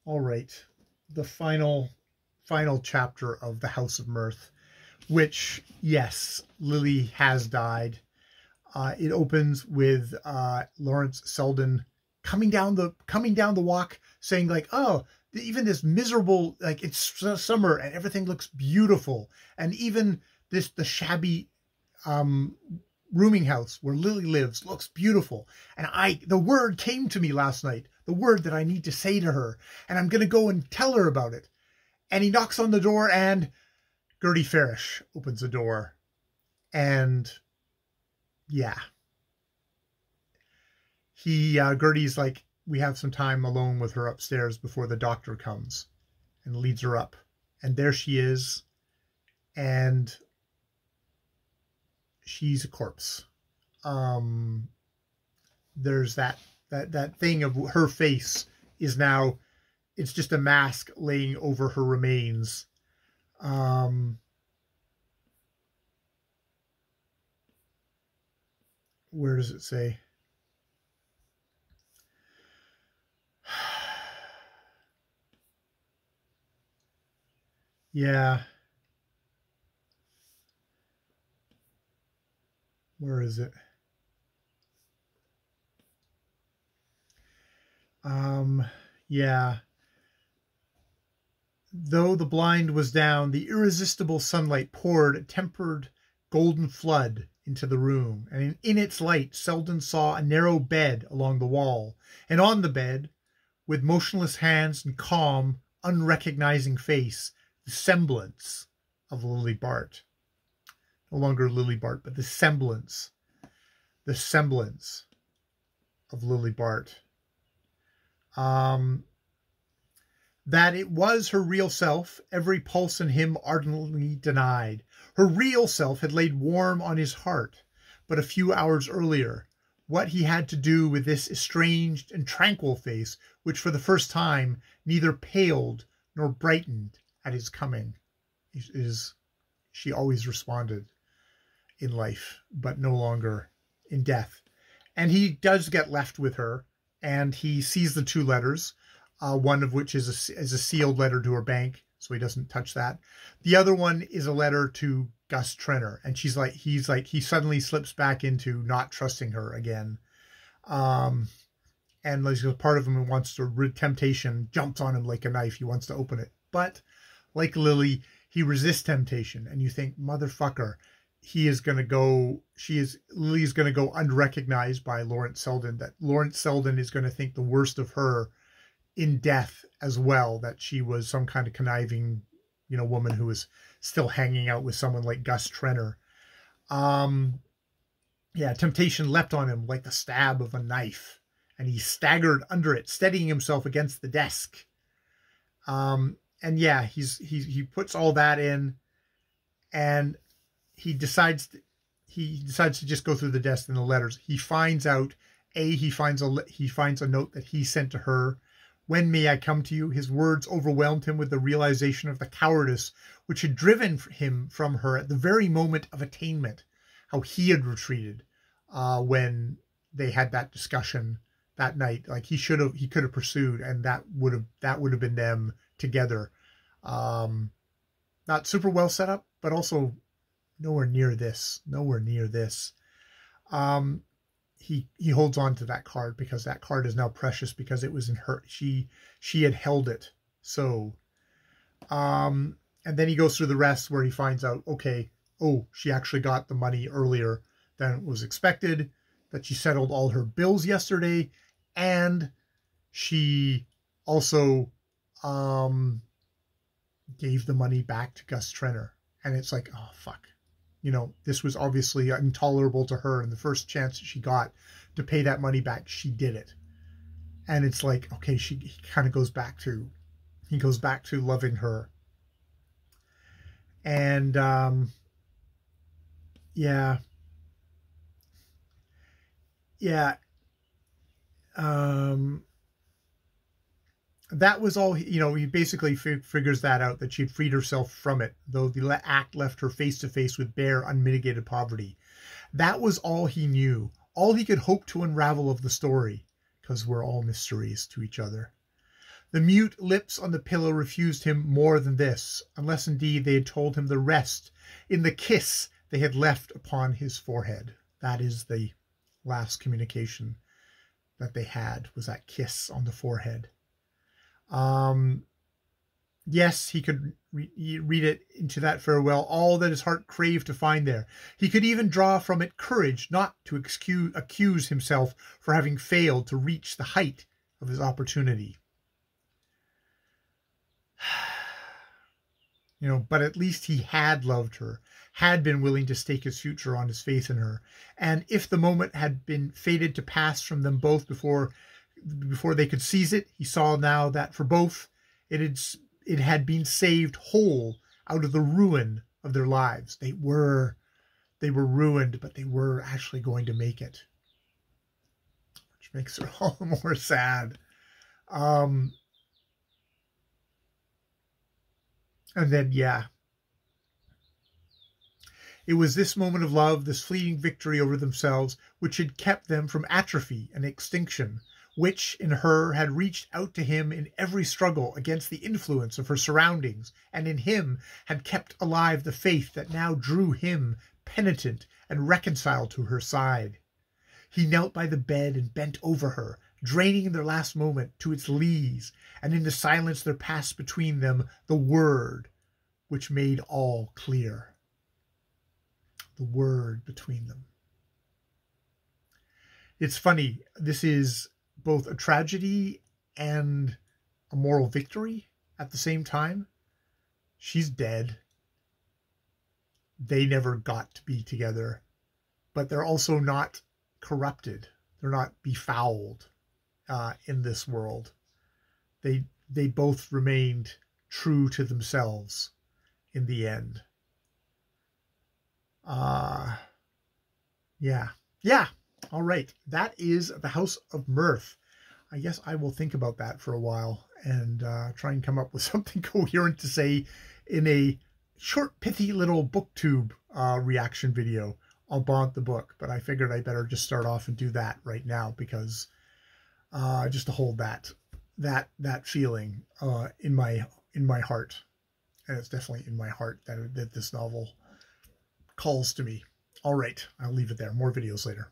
All right. The final chapter of the House of Mrth, which, yes, Lily has died. It opens with Lawrence Selden coming down the walk, saying like, "Oh, even this miserable, like, it's summer and everything looks beautiful, and even the shabby rooming house where Lily lives looks beautiful. And the word came to me last night, the word that I need to say to her, and I'm gonna go and tell her about it." And he knocks on the door, and Gertie Farish opens the door, and yeah, Gertie's like, we have some time alone with her upstairs before the doctor comes, and leads her up, and there she is, and she's a corpse. There's that thing of her face is now, it's just a mask laying over her remains. Where does it say? Yeah. Where is it? Yeah. Though the blind was down, the irresistible sunlight poured a tempered golden flood into the room, and in its light Selden saw a narrow bed along the wall, and on the bed, with motionless hands and calm, unrecognizing face, the semblance of Lily Bart. No longer Lily Bart, but the semblance of Lily Bart. That it was her real self, every pulse in him ardently denied. Her real self had laid warm on his heart, but a few hours earlier. What he had to do with this estranged and tranquil face, which for the first time neither paled nor brightened at his coming. She always responded in life, but no longer in death. And he does get left with her, and he sees the two letters, one of which is a sealed letter to her bank, so he doesn't touch that. The other one is a letter to Gus Trenner, and he suddenly slips back into not trusting her again. And part of him wants to, temptation jumps on him like a knife. He wants to open it. But like Lily, he resists temptation. And you think, motherfucker, Lily's going to go unrecognized by Lawrence Selden, that Lawrence Selden is going to think the worst of her in death as well, that she was some kind of conniving, woman who was still hanging out with someone like Gus Trenner. Temptation leapt on him like the stab of a knife, and he staggered under it, steadying himself against the desk. He puts all that in, and he decides to just go through the desk and the letters. He finds out, he finds a note that he sent to her. "When may I come to you?" His words overwhelmed him with the realization of the cowardice which had driven him from her at the very moment of attainment. How he had retreated when they had that discussion that night. Like he could have pursued, and that would have been them together. Not super well set up, but also nowhere near this. He holds on to that card because that card is now precious, because it was in her. She had held it. So, and then he goes through the rest where he finds out, okay, she actually got the money earlier than was expected, that she settled all her bills yesterday, and she also gave the money back to Gus Trenner. And it's like, oh, fuck. This was obviously intolerable to her, and the first chance she got to pay that money back, she did it. And it's like, okay, he kind of goes back to loving her. And that was all. He basically figures that out, that she'd freed herself from it, though the act left her face to face with bare, unmitigated poverty. That was all he knew, all he could hope to unravel of the story, because we're all mysteries to each other. The mute lips on the pillow refused him more than this, unless indeed they had told him the rest in the kiss they had left upon his forehead. That is the last communication that they had, was that kiss on the forehead. Yes, he could read it into that farewell, all that his heart craved to find there. He could even draw from it courage not to accuse himself for having failed to reach the height of his opportunity. But at least he had loved her, had been willing to stake his future on his faith in her. And if the moment had been fated to pass from them both before they could seize it, he saw now that for both it had been saved whole out of the ruin of their lives. They were ruined, but they were actually going to make it, which makes it all the more sad. And then, it was this moment of love, this fleeting victory over themselves, which had kept them from atrophy and extinction, which in her had reached out to him in every struggle against the influence of her surroundings, and in him had kept alive the faith that now drew him penitent and reconciled to her side. He knelt by the bed and bent over her, draining their last moment to its lees, and in the silence there passed between them the word which made all clear. The word between them. It's funny, this is both a tragedy and a moral victory at the same time. She's dead. They never got to be together, but they're also not corrupted. They're not befouled in this world. They both remained true to themselves in the end. Yeah. All right. That is The House of Mrth. I guess I will think about that for a while and try and come up with something coherent to say in a short, pithy little booktube reaction video about the book. But I figured I better just start off and do that right now, because just to hold that feeling in my heart. And it's definitely in my heart that this novel calls to me. All right, I'll leave it there. More videos later.